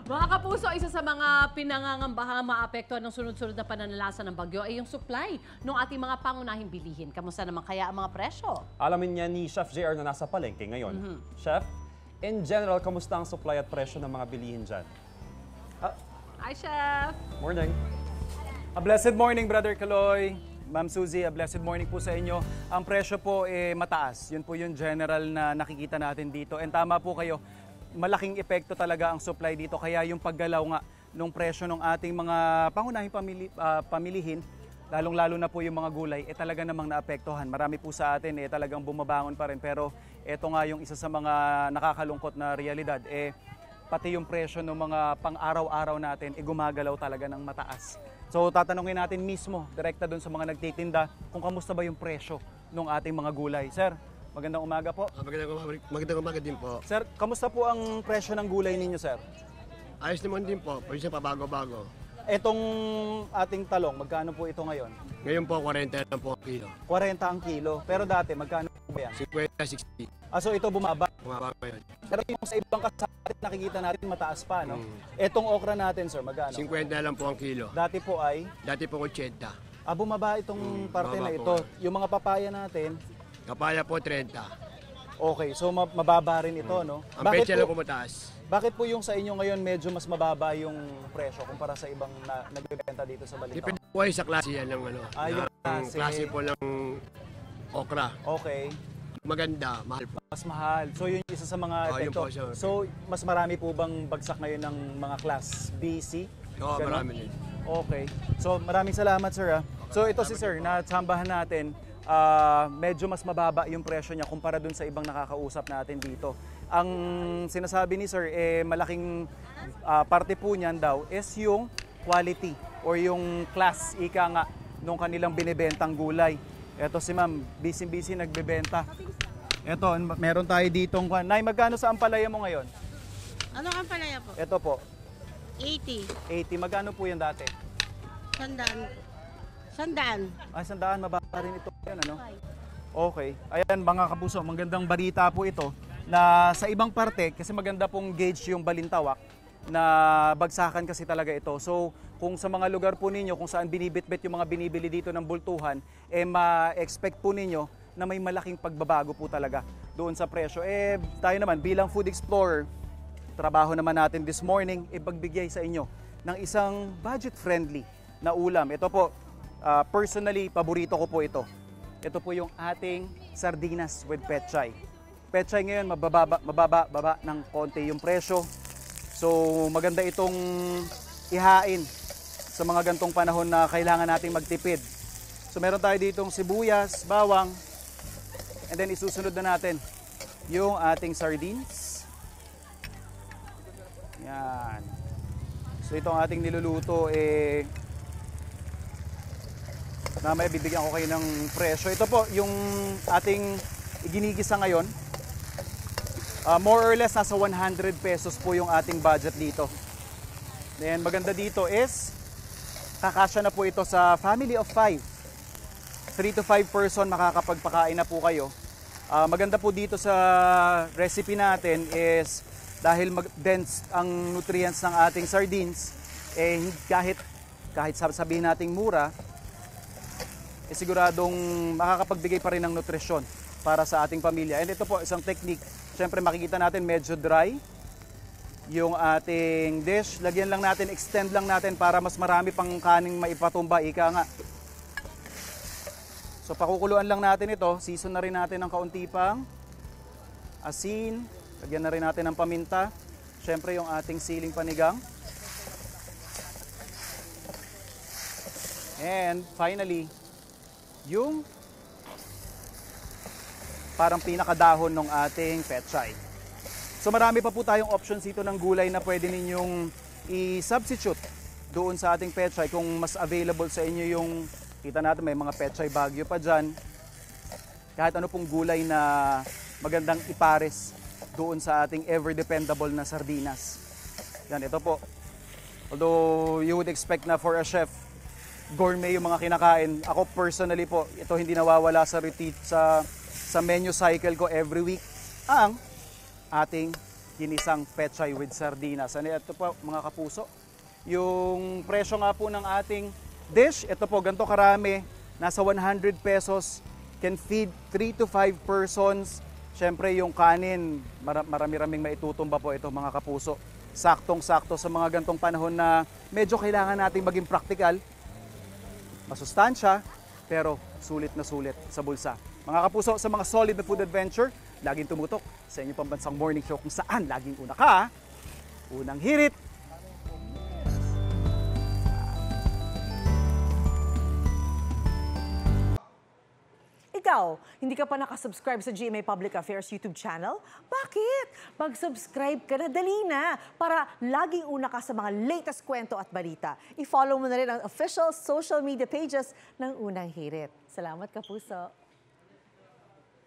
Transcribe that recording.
Mga kapuso, isa sa mga pinangangambahang maapektuhan ng sunod-sunod na pananalasa ng bagyo ay yung supply ng ating mga pangunahing bilihin. Kamusta naman kaya ang mga presyo? Alamin niya ni Chef JR na nasa palengke ngayon. Chef, in general, kamusta ang supply at presyo ng mga bilihin dyan? Hi, Chef! Morning. A blessed morning, Brother Kaloy. Ma'am Suzy, a blessed morning po sa inyo. Ang presyo po mataas. Yun po yung general na nakikita natin dito. And tama po kayo, malaking epekto talaga ang supply dito. Kaya yung paggalaw nga ng presyo ng ating mga pangunahing pamilihin, lalong-lalo na po yung mga gulay, talaga namang naapektuhan. Marami po sa atin talagang bumabangon pa rin. Pero ito nga yung isa sa mga nakakalungkot na realidad. Pati yung presyo ng mga pang-araw-araw natin, gumagalaw talaga ng mataas. So tatanungin natin mismo, direkta dun sa mga nagtitinda, kung kamusta ba yung presyo ng ating mga gulay. Sir, magandang umaga po. Magandang umaga din po. Sir, kamusta po ang presyo ng gulay ninyo, sir? Ayos naman din po, pwede siya pabago-bago. Etong ating talong, magkano po ito ngayon? Ngayon po, 40 lang po ang kilo. 40 ang kilo. Pero dati, magkano po ba yan? 50, 60. So ito bumaba. Bumaba ngayon. Pero yung sa ibang kasama, nakikita natin mataas pa, no? Etong okra natin, sir, magkano? 50 lang po ang kilo. Dati po ay? Dati po 80. Bumaba itong parte bumaba na po ito. nga. Yung mga papaya natin, Kapaya po 30. okay, so mababa rin ito, no? Ang pecha lang po mataas. Bakit po yung sa inyo ngayon medyo mas mababa yung presyo kumpara sa ibang nagbebenta dito sa Balintawak? Depende po ay sa klase yan ng ano. Yung ng klase. klase po ng okra. Okay, Maganda, mahal po. mas mahal. So yun yung isa sa mga yun epekto. po siya. So mas marami po bang bagsak ngayon ng mga class B, C? Oo, Ganon? marami din. Okay. So maraming salamat, sir. So ito si sir, natsambahan natin, medyo mas mababa yung presyo niya kumpara dun sa ibang nakakausap natin dito. Ang sinasabi ni sir, malaking parte po niyan daw is yung quality or yung class, ika nga, nung kanilang binibentang gulay. Ito si ma'am, busy-busy nagbebenta. Ito, meron tayo ditong, Nay, magkano sa ampalaya mo ngayon? Ano ang palaya po? Ito po, 80. 80. Magkano po yan dati? Sandaan. Sandaan. Ay, 100, mababa rin ito. Yan, ano? Okay. Ayan, mga kapuso, magandang balita po ito na sa ibang parte, kasi maganda pong gauge yung Balintawak, na bagsakan kasi talaga ito. So, kung sa mga lugar po ninyo, kung saan binibitbit yung mga binibili dito ng bultuhan, ma-expect po ninyo na may malaking pagbabago po talaga doon sa presyo. Tayo naman, bilang food explorer, trabaho naman natin this morning, ipagbigay sa inyo ng isang budget-friendly na ulam. Ito po, personally, paborito ko po ito. Ito po yung ating sardinas with pechay. Pechay ngayon, mababa ng konti yung presyo. So, maganda itong ihain sa mga gantong panahon na kailangan nating magtipid. So, meron tayo ditong sibuyas, bawang, and then isusunod na natin yung ating sardines. Yan. So, itong ating niluluto, mamaya bibigyan ko kayo ng presyo. Ito po, yung ating ginigisa ngayon. More or less, nasa 100 pesos po yung ating budget dito. Then, maganda dito is, kakasya na po ito sa family of 5. 3 to 5 person makakapagpakain na po kayo. Maganda po dito sa recipe natin is, dahil dense ang nutrients ng ating sardines, kahit sabihin nating mura, siguradong makakapagbigay pa rin ng nutrisyon para sa ating pamilya. And ito po, isang technique. Siyempre makikita natin medyo dry yung ating dish. Lagyan lang natin, extend lang natin para mas marami pang kaning maipatumba. Ika nga. So pakukuluan lang natin ito. Season na rin natin ng kaunti pang asin. Lagyan na rin natin ng paminta. Siyempre yung ating siling panigang. And finally, yung parang pinakadahon ng ating pechay. So marami pa po tayong options dito ng gulay na pwede ninyong i-substitute doon sa ating pechay kung mas available sa inyo yung, kita natin may mga pechay bagyo pa dyan. Kahit ano pong gulay na magandang ipares doon sa ating ever dependable na sardinas. Yan, ito po. Although you would expect na for a chef, gourmet yung mga kinakain. Ako personally po, ito hindi nawawala sa routine, sa menu cycle ko every week, ang ating ginisang pechay with sardinas. Ano ito po mga kapuso? Yung presyo nga po ng ating dish, ito po, ganito karami, nasa 100 pesos, can feed 3 to 5 persons. Siyempre yung kanin, marami-raming maitutumba po ito mga kapuso. Saktong-sakto sa mga gantong panahon na medyo kailangan nating maging practical, masustansya, pero sulit na sulit sa bulsa. Mga kapuso, sa mga solid na food adventure, laging tumutok sa inyong pambansang morning show kung saan laging una ka, unang hirit. Ikaw, hindi ka pa nakasubscribe sa GMA Public Affairs YouTube channel? Bakit? Mag-subscribe ka na, dali na, para laging una ka sa mga latest kwento at balita. I-follow mo na rin ang official social media pages ng Unang Hirit. Salamat, Kapuso.